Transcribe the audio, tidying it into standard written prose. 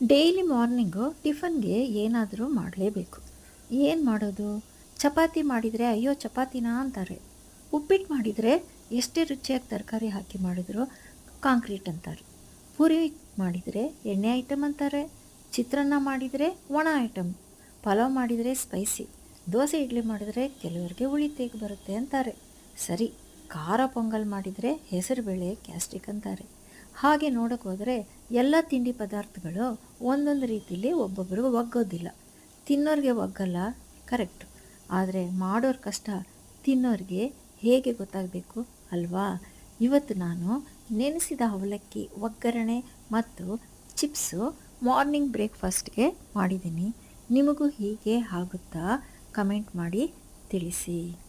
Daily morning ಟಿಫನ್ಗೆ ಏನಾದರೂ ಮಾಡಲೇಬೇಕು. ಏನು ಮಾಡೋದು? ಚಪಾತಿ ಮಾಡಿದರೆ ಅಯ್ಯೋ ಚಪಾತಿನಾ ಅಂತಾರೆ. ಉಪ್ಪಿಟ್ಟು ಮಾಡಿದರೆ ಎಷ್ಟೇ ರುಚಿಯಾಗಿ ತರಕಾರಿ ಹಾಕಿ ಮಾಡಿದ್ರು ಕಾಂಕ್ರೀಟ್ ಅಂತಾರೆ. ಪೂರಿ ಮಾಡಿದರೆ ಎಣ್ಣೆ ಐಟಮ್ ಅಂತಾರೆ. ಚಿತ್ರಾನ್ನ ಮಾಡಿದರೆ ಒಣ ಐಟಮ್. ಪಲಾವ್ ಮಾಡಿದರೆ ಸ್ಪೈಸಿ. ದೋಸೆ ಇಡ್ಲಿ ಮಾಡಿದರೆ ಕೆಲವರಿಗೆ ಹುಳಿ ತೇಗ ಬರುತ್ತೆ ಅಂತಾರೆ. ಸರಿ, ಖಾರ ಪೊಂಗಲ್ ಮಾಡಿದರೆ ಹೆಸರುಬೇಳೆ ಗ್ಯಾಸ್ಟ್ರಿಕ್ ಅಂತಾರೆ. ಹಾಗೆ ನೋಡೋಕೆ ಹೋದರೆ ಎಲ್ಲ ತಿಂಡಿ ಪದಾರ್ಥಗಳು ಒಂದೊಂದು ರೀತಿಯಲ್ಲಿ ಒಬ್ಬೊಬ್ಬರಿಗೂ ಒಗ್ಗೋದಿಲ್ಲ. ತಿನ್ನೋರಿಗೆ ಒಗ್ಗಲ್ಲ, ಕರೆಕ್ಟ್. ಆದರೆ ಮಾಡೋರ ಕಷ್ಟ ತಿನ್ನೋರಿಗೆ ಹೇಗೆ ಗೊತ್ತಾಗಬೇಕು ಅಲ್ವಾ? ಇವತ್ತು ನಾನು ನೆನೆಸಿದ ಅವಲಕ್ಕಿ ಒಗ್ಗರಣೆ ಮತ್ತು ಚಿಪ್ಸು ಮಾರ್ನಿಂಗ್ ಬ್ರೇಕ್ಫಾಸ್ಟ್ಗೆ ಮಾಡಿದ್ದೀನಿ. ನಿಮಗೂ ಹೀಗೆ ಆಗುತ್ತಾ? ಕಮೆಂಟ್ ಮಾಡಿ ತಿಳಿಸಿ.